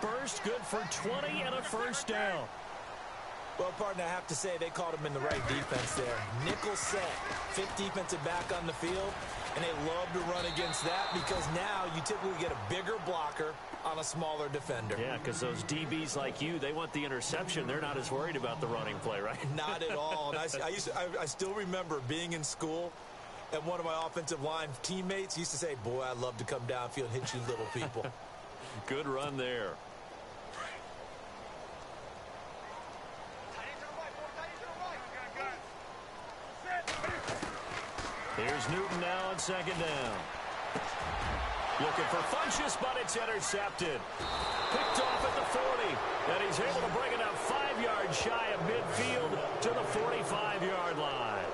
dispersed. Good for 20 and a first down. Well, partner, I have to say they called him in the right defense there. Nickel set, fifth defensive back on the field, and they love to run against that because now you typically get a bigger blocker on a smaller defender. Yeah, because those DBs like you, they want the interception. They're not as worried about the running play, right? Not at all. And I still remember being in school, and one of my offensive line teammates used to say, boy, I'd love to come downfield and hit you little people. Good run there. Here's Newton now on second down. Looking for Funchess, but it's intercepted. Picked off at the 40. And he's able to bring it up 5 yards shy of midfield to the 45-yard line.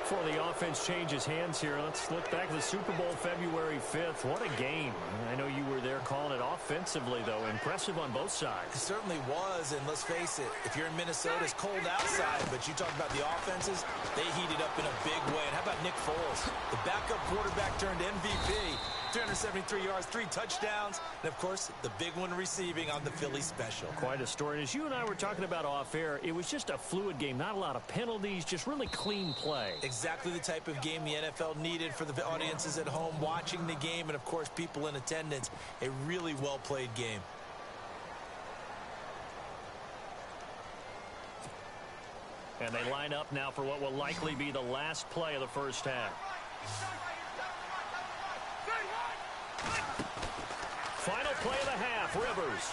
Before the offense changes hands here, let's look back at the Super Bowl February 5th. What a game. I know you were there calling it offensively, though. Impressive on both sides. It certainly was, and let's face it, if you're in Minnesota, it's cold outside, but you talk about the offenses, they heated up in a big way. And how about Nick Foles? The backup quarterback turned MVP. 373 yards, 3 touchdowns, and, of course, the big one receiving on the Philly special. Quite a story. And as you and I were talking about off-air, it was just a fluid game. Not a lot of penalties, just really clean play. Exactly the type of game the NFL needed for the audiences at home watching the game and, of course, people in attendance. A really well-played game. And they line up now for what will likely be the last play of the first half. Final play of the half, Rivers.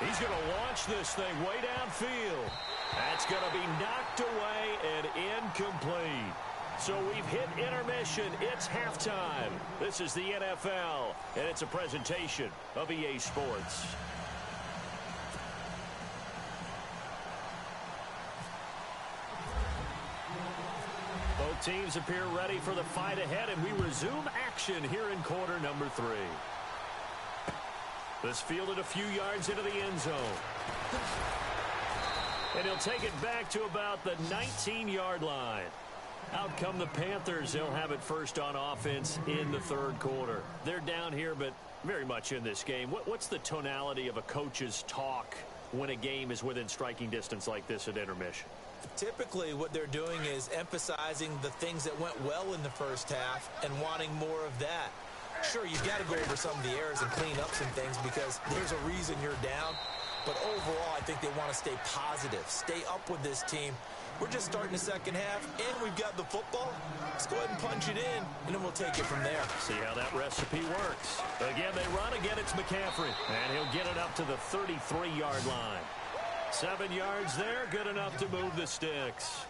He's going to launch this thing way downfield. That's going to be knocked away and incomplete. So we've hit intermission. It's halftime. This is the NFL, and it's a presentation of EA Sports. Both teams appear ready for the fight ahead, and we resume action here in quarter number 3. This fielded a few yards into the end zone. And he'll take it back to about the 19-yard line. Out come the Panthers. They'll have it first on offense in the third quarter. They're down here, but very much in this game. What's the tonality of a coach's talk when a game is within striking distance like this at intermission? Typically, what they're doing is emphasizing the things that went well in the first half and wanting more of that. Sure, you've got to go over some of the errors and clean up some things because there's a reason you're down. But overall, I think they want to stay positive, stay up with this team. We're just starting the second half, and we've got the football. Let's go ahead and punch it in, and then we'll take it from there. See how that recipe works. Again, they run. Again, it's McCaffrey. And he'll get it up to the 33-yard line. 7 yards there, good enough to move the sticks.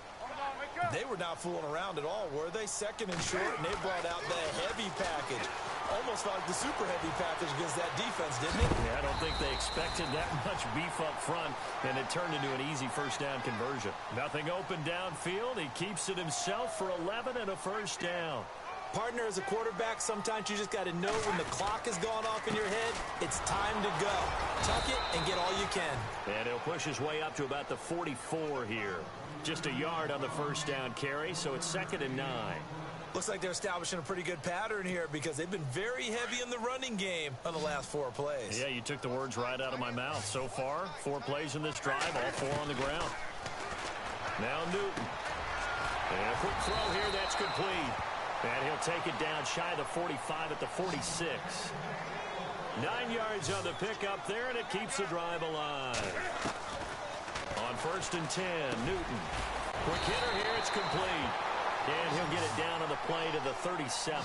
They were not fooling around at all, were they? Second and short, and they brought out the heavy package. Almost like the super heavy package against that defense, didn't it? Yeah, I don't think they expected that much beef up front, and it turned into an easy first down conversion. Nothing open downfield. He keeps it himself for 11 and a first down. Partner, as a quarterback, sometimes you just got to know when the clock has gone off in your head, it's time to go. Tuck it and get all you can. And he'll push his way up to about the 44 here. Just a yard on the first down carry, so it's 2nd and 9. Looks like they're establishing a pretty good pattern here because they've been very heavy in the running game on the last 4 plays. Yeah, you took the words right out of my mouth. So far, 4 plays in this drive, all 4 on the ground. Now Newton. And a quick throw here, that's complete. And he'll take it down shy of the 45 at the 46. 9 yards on the pickup there, and it keeps the drive alive. On 1st and 10, Newton. Quick hitter here, it's complete. And he'll get it down on the play to the 37.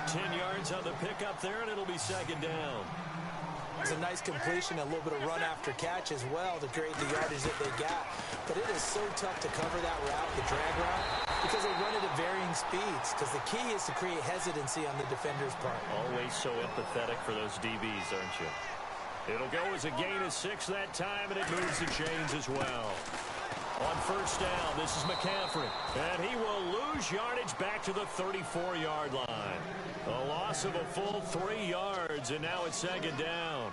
10 yards on the pickup there, and it'll be 2nd down. It's a nice completion, a little bit of run after catch as well to create the yardage that they got. But it is so tough to cover that route, the drag route, because they run it at varying speeds. Because the key is to create hesitancy on the defender's part. Always so empathetic for those DBs, aren't you? It'll go as a gain of 6 that time, and it moves the chains as well. On 1st down, this is McCaffrey. And he will lose yardage back to the 34-yard line. A loss of a full 3 yards, and now it's 2nd down.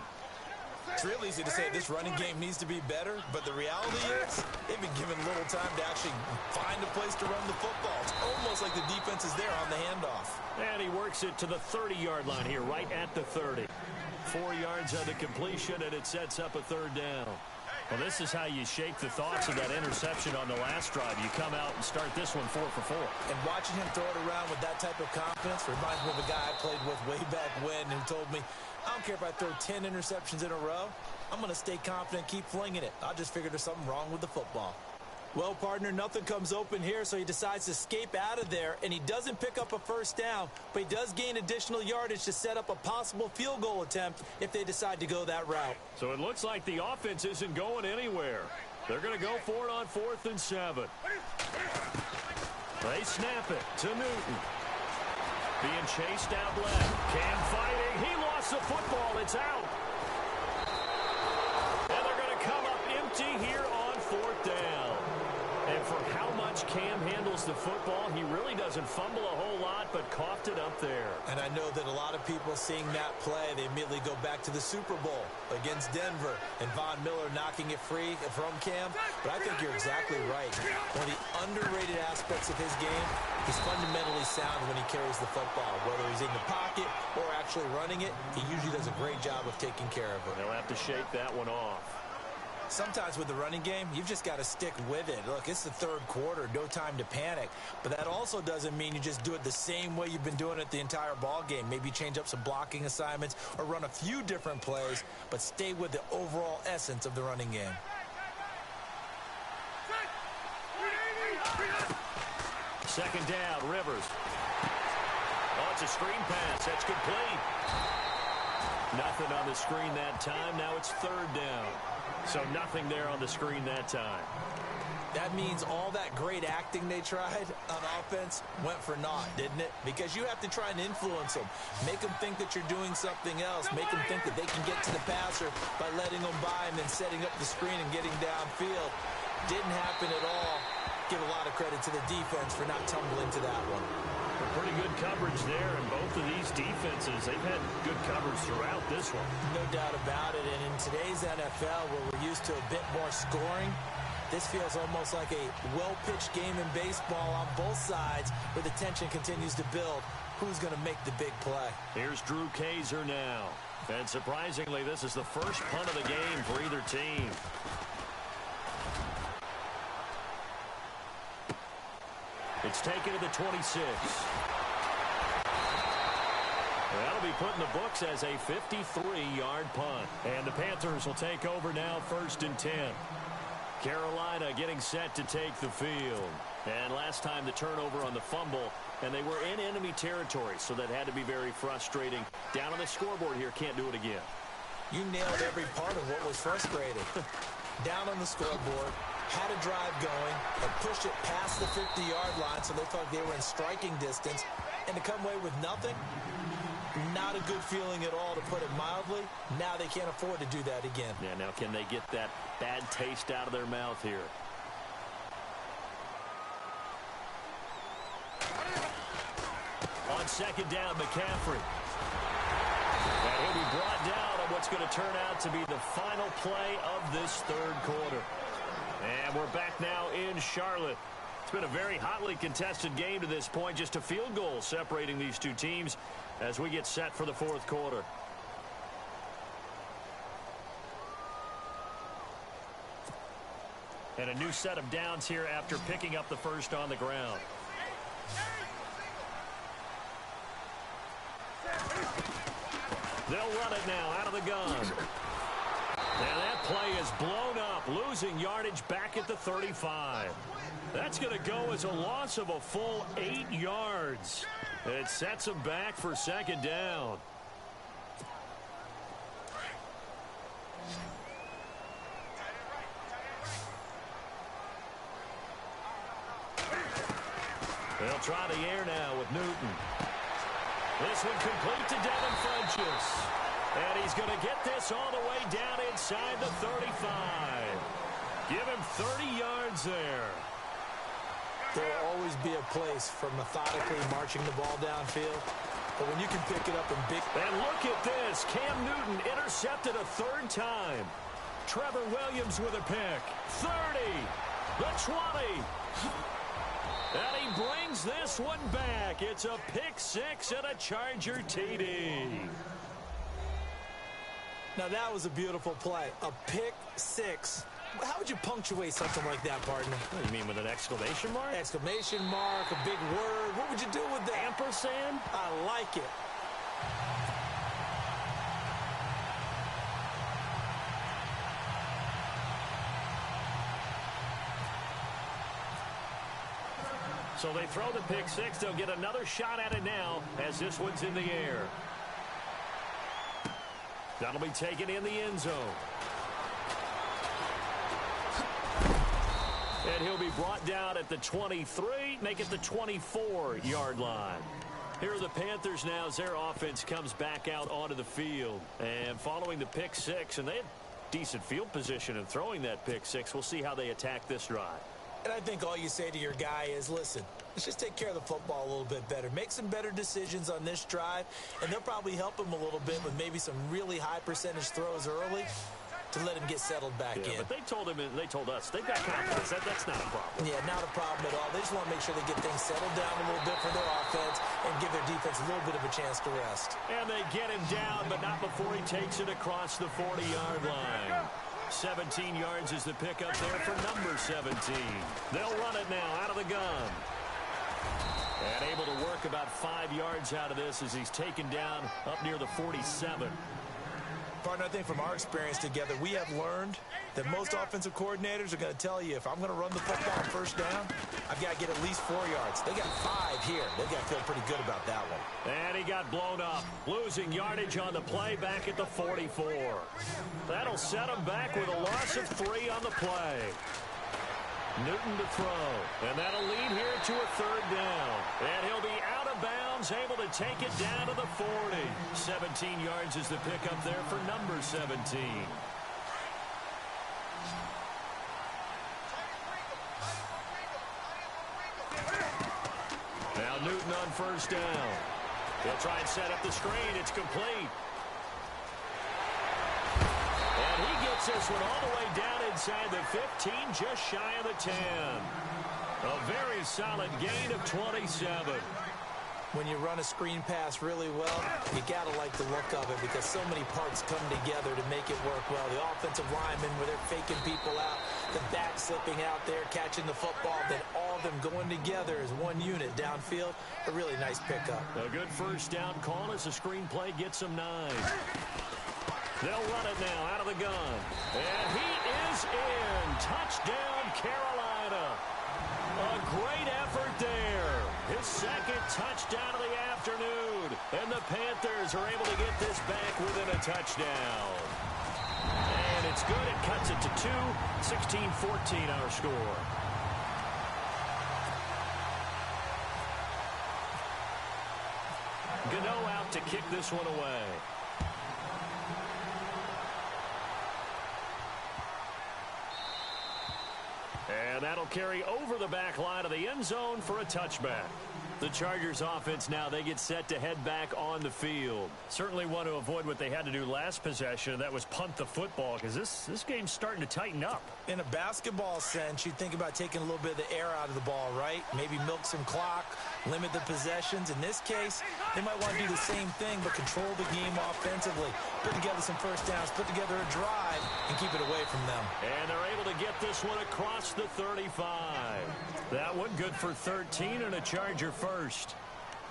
It's real easy to say this running game needs to be better, but the reality is they've been given little time to actually find a place to run the football. It's almost like the defense is there on the handoff. And he works it to the 30-yard line here, right at the 30. 4 yards on the completion, and it sets up a third down. Well, this is how you shake the thoughts of that interception on the last drive. You come out and start this one 4 for 4. And watching him throw it around with that type of confidence reminds me of a guy I played with way back when who told me, I don't care if I throw 10 interceptions in a row. I'm going to stay confident, keep flinging it. I just figured there's something wrong with the football. Well, partner, nothing comes open here, so he decides to escape out of there, and he doesn't pick up a first down, but he does gain additional yardage to set up a possible field goal attempt if they decide to go that route. So it looks like the offense isn't going anywhere. They're going to go for it on 4th and 7. They snap it to Newton. Being chased out left. Cam fighting. He lost the football. It's out. And they're going to come up empty here on 4th down. And for how much Cam handles the football, he really doesn't fumble a whole lot, but coughed it up there. And I know that a lot of people seeing that play, they immediately go back to the Super Bowl against Denver and Von Miller knocking it free from Cam. But I think you're exactly right. One of the underrated aspects of his game, he's fundamentally sound when he carries the football. Whether he's in the pocket or actually running it, he usually does a great job of taking care of it. They'll have to shake that one off. Sometimes with the running game, you've just got to stick with it. Look, it's the third quarter, no time to panic. But that also doesn't mean you just do it the same way you've been doing it the entire ball game. Maybe change up some blocking assignments or run a few different plays, but stay with the overall essence of the running game. Second down, Rivers. Oh, it's a screen pass. That's complete. Nothing on the screen that time. Now it's 3rd down. So nothing there on the screen that time. That means all that great acting they tried on offense went for naught, didn't it? Because you have to try and influence them. Make them think that you're doing something else. Make them think that they can get to the passer by letting them by and then setting up the screen and getting downfield. Didn't happen at all. Give a lot of credit to the defense for not tumbling to that one. Pretty good coverage there, and both of these defenses, they've had good coverage throughout this one. No doubt about it, and in today's NFL, where we're used to a bit more scoring, this feels almost like a well-pitched game in baseball on both sides, where the tension continues to build. Who's going to make the big play? Here's Drew Kaiser now, and surprisingly, this is the first punt of the game for either team. It's taken to the 26. That'll be put in the books as a 53-yard punt. And the Panthers will take over now, 1st and 10. Carolina getting set to take the field. And last time the turnover on the fumble, and they were in enemy territory, so that had to be very frustrating. Down on the scoreboard here, can't do it again. You nailed every part of what was frustrating. Down on the scoreboard, had a drive going, and pushed it past the 50-yard line so they felt they were in striking distance, and to come away with nothing, not a good feeling at all, to put it mildly. Now they can't afford to do that again. Yeah, now can they get that bad taste out of their mouth here? On 2nd down, McCaffrey. And he'll be brought down on what's going to turn out to be the final play of this 3rd quarter. And we're back now in Charlotte. It's been a very hotly contested game to this point. Just a field goal separating these two teams as we get set for the 4th quarter. And a new set of downs here after picking up the first on the ground. They'll run it now out of the gun. And that play is blown up, losing yardage back at the 35. That's going to go as a loss of a full 8 yards. It sets them back for 2nd down. They'll try the air now with Newton. This one complete to Devin Funchess. And he's going to get this all the way down inside the 35. Give him 30 yards there. There will always be a place for methodically marching the ball downfield. But when you can pick it up and big... And look at this. Cam Newton intercepted a 3rd time. Trevor Williams with a pick. 30. The 20. And he brings this one back. It's a pick 6 and a Charger TD. Now, that was a beautiful play. A pick six. How would you punctuate something like that, partner? What do you mean, with an exclamation mark? Exclamation mark, a big word. What would you do with that? Ampersand? I like it. So they throw the pick six. They'll get another shot at it now as this one's in the air. That'll be taken in the end zone. And he'll be brought down at the 23, make it the 24-yard line. Here are the Panthers now as their offense comes back out onto the field. And following the pick six, and they had decent field position in throwing that pick six. We'll see how they attack this drive. And I think all you say to your guy is, listen, let's just take care of the football a little bit better. Make some better decisions on this drive, and they'll probably help him a little bit with maybe some really high percentage throws early to let him get settled back in. But they told us they've got confidence. That's not a problem. Yeah, not a problem at all. They just want to make sure they get things settled down a little bit for their offense and give their defense a little bit of a chance to rest. And they get him down, but not before he takes it across the 40-yard line. 17 yards is the pickup there for number 17. They'll run it now out of the gun. And able to work about 5 yards out of this as he's taken down up near the 47. Partner, I think from our experience together, we have learned that most offensive coordinators are going to tell you, if I'm going to run the football on first down, I've got to get at least 4 yards. They got 5 here. They've got to feel pretty good about that one. And he got blown up, losing yardage on the play back at the 44. That'll set him back with a loss of 3 on the play. Newton to throw, and that'll lead here to a third down. And he'll be out of bounds, able to take it down to the 40. 17 yards is the pickup there for number 17. Now Newton on first down. He'll try and set up the screen. It's complete. And he gets this one all the way down inside the 15, just shy of the 10. A very solid gain of 27. When you run a screen pass really well, you got to like the look of it because so many parts come together to make it work well. The offensive linemen, where they're faking people out, the back slipping out there, catching the football, then all of them going together as one unit downfield. A really nice pickup. A good first down call as the screenplay gets them 9. They'll run it now out of the gun. And he is in. Touchdown, Carolina. A great effort there. His second touchdown of the afternoon. And the Panthers are able to get this back within a touchdown. And it's good. It cuts it to 2. 16-14 our score. Gano out to kick this one away. And that'll carry over the back line of the end zone for a touchback. The Chargers offense now, they get set to head back on the field. Certainly want to avoid what they had to do last possession. That was punt the football because this game's starting to tighten up. In a basketball sense, you think about taking a little bit of the air out of the ball, right? Maybe milk some clock, limit the possessions. In this case, they might want to do the same thing but control the game offensively. Put together some first downs, put together a drive, and keep it away from them. And they're able to get this one across the 35. That one good for 13 and a Charger first.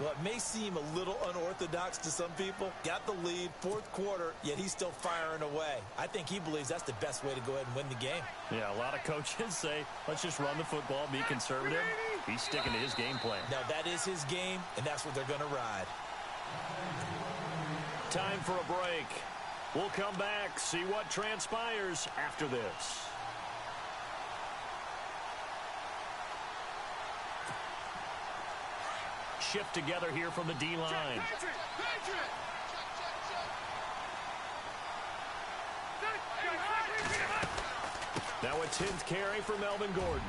Well, it may seem a little unorthodox to some people. Got the lead, fourth quarter, yet he's still firing away. I think he believes that's the best way to go ahead and win the game. Yeah, a lot of coaches say, let's just run the football, be conservative. He's sticking to his game plan. Now, that is his game, and that's what they're going to ride. Time for a break. We'll come back, see what transpires after this. Shift together here from the D-line. Now a 10th carry for Melvin Gordon.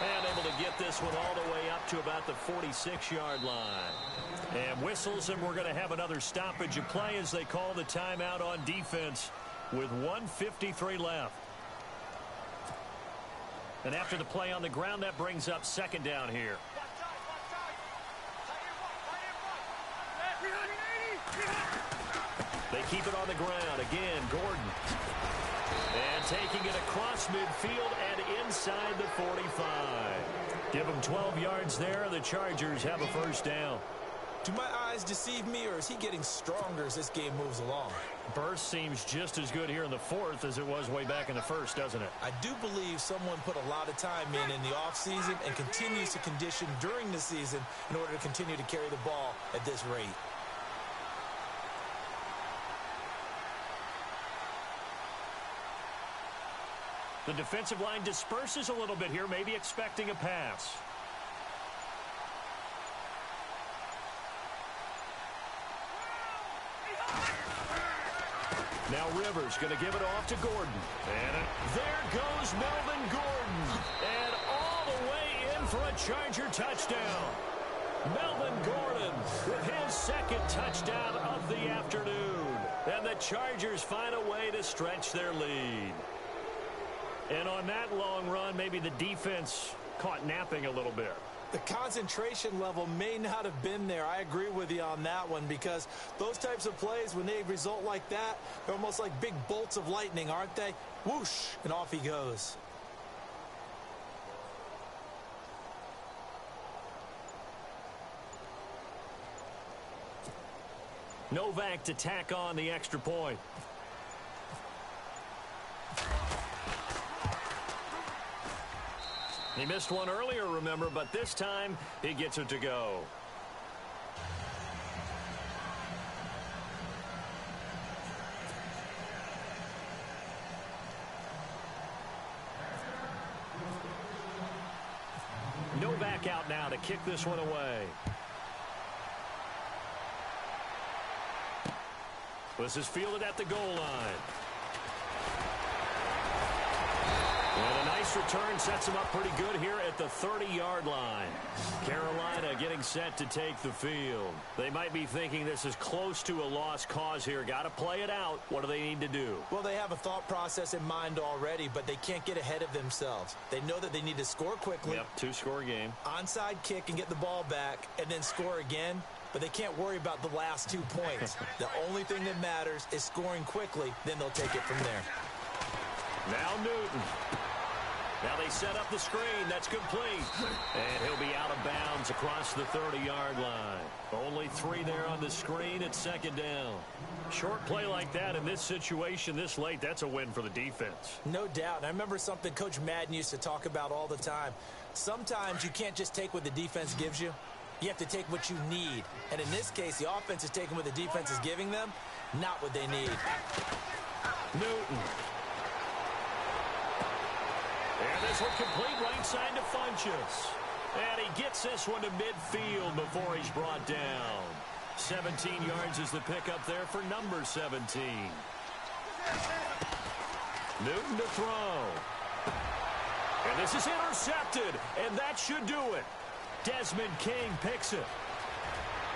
And able to get this one all the way up to about the 46-yard line. And whistles, and we're going to have another stoppage of play as they call the timeout on defense with 1:53 left. And after the play on the ground, that brings up second down here. They keep it on the ground. Again, Gordon. And taking it across midfield and inside the 45. Give them 12 yards there. The Chargers have a first down. Do my eyes deceive me, or is he getting stronger as this game moves along? Burst seems just as good here in the fourth as it was way back in the first, doesn't it? I do believe someone put a lot of time in the offseason and continues to condition during the season in order to continue to carry the ball at this rate. The defensive line disperses a little bit here, maybe expecting a pass. Now Rivers going to give it off to Gordon. And there goes Melvin Gordon. And all the way in for a Charger touchdown. Melvin Gordon with his second touchdown of the afternoon. And the Chargers find a way to stretch their lead. And on that long run, maybe the defense caught napping a little bit. The concentration level may not have been there. I agree with you on that one, because those types of plays, when they result like that, they're almost like big bolts of lightning, aren't they? Whoosh, and off he goes. Novak to tack on the extra point. He missed one earlier, remember, but this time he gets it to go. Novak out now to kick this one away. This is fielded at the goal line. And a nice return sets him up pretty good here at the 30-yard line. Carolina getting set to take the field. They might be thinking this is close to a lost cause here. Got to play it out. What do they need to do? Well, they have a thought process in mind already, but they can't get ahead of themselves. They know that they need to score quickly. Yep, two-score game. Onside kick and get the ball back and then score again. But they can't worry about the last 2 points. The only thing that matters is scoring quickly. Then they'll take it from there. Now Newton. Now they set up the screen. That's complete. And he'll be out of bounds across the 30-yard line. Only 3 there on the screen. It's second down. Short play like that in this situation this late, that's a win for the defense. No doubt. And I remember something Coach Madden used to talk about all the time. Sometimes you can't just take what the defense gives you. You have to take what you need. And in this case, the offense is taking what the defense is giving them, not what they need. Newton. And this one complete right side to Funchess. And he gets this one to midfield before he's brought down. 17 yards is the pickup there for number 17. Newton to throw. And this is intercepted. And that should do it. Desmond King picks it.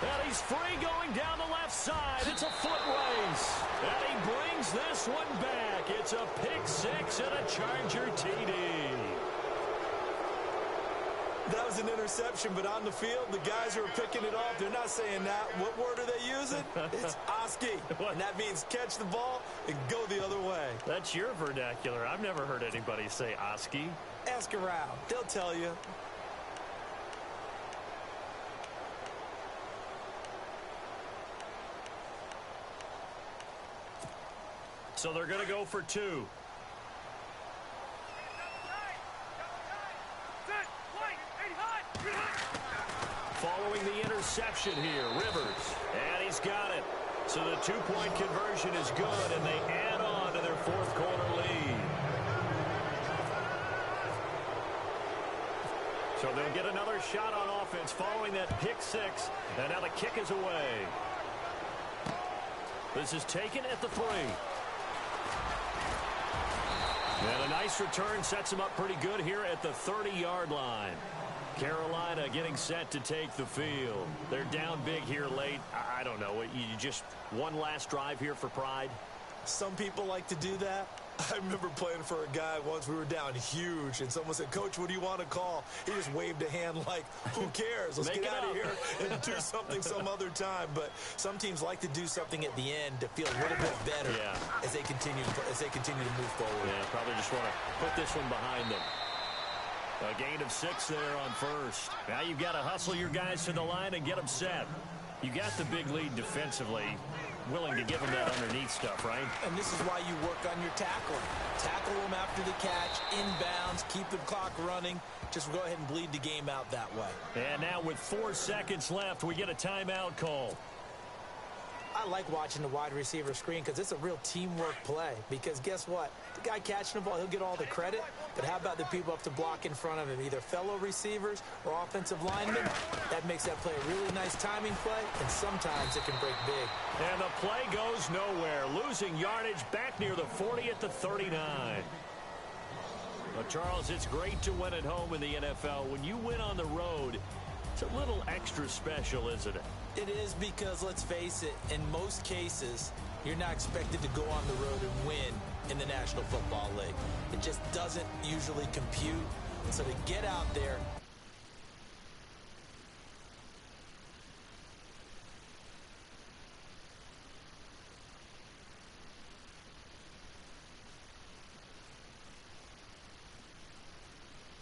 And he's free going down the left side. It's a foot race. And he brings this one back. It's a pick six and a Charger TD. That was an interception, but on the field, the guys who are picking it off, they're not saying that. What word are they using? It's Oski. And that means catch the ball and go the other way. That's your vernacular. I've never heard anybody say Oski. Ask around. They'll tell you. So they're going to go for 2. Following the interception here, Rivers. And he's got it. So the 2-point conversion is good, and they add on to their fourth quarter lead. So they'll get another shot on offense following that pick six. And now the kick is away. This is taken at the 3. And a nice return sets him up pretty good here at the 30-yard line. Carolina getting set to take the field. They're down big here late. I don't know. You just one last drive here for pride? Some people like to do that. I remember playing for a guy once. We were down huge, and someone said, "Coach, what do you want to call?" He just waved a hand like, who cares? Let's get out of here and do something some other time. But some teams like to do something at the end to feel a little bit better as they continue to move forward. Yeah, probably just want to put this one behind them. A gain of 6 there on first. Now you've got to hustle your guys to the line and get them set. You got the big lead defensively. Willing to give them that underneath stuff, right? And this is why you work on your tackling. Tackle them after the catch, inbounds, keep the clock running. Just go ahead and bleed the game out that way. And now with 4 seconds left, we get a timeout call. I like watching the wide receiver screen because it's a real teamwork play. Because guess what? The guy catching the ball, he'll get all the credit. But how about the people up to block in front of him? Either fellow receivers or offensive linemen. That makes that play a really nice timing play. And sometimes it can break big. And the play goes nowhere. Losing yardage back near the 40 at the 39. Well, Charles, it's great to win at home in the NFL. When you win on the road, it's a little extra special, isn't it? It is because, let's face it, in most cases, you're not expected to go on the road and win in the National Football League. It just doesn't usually compute. So to get out there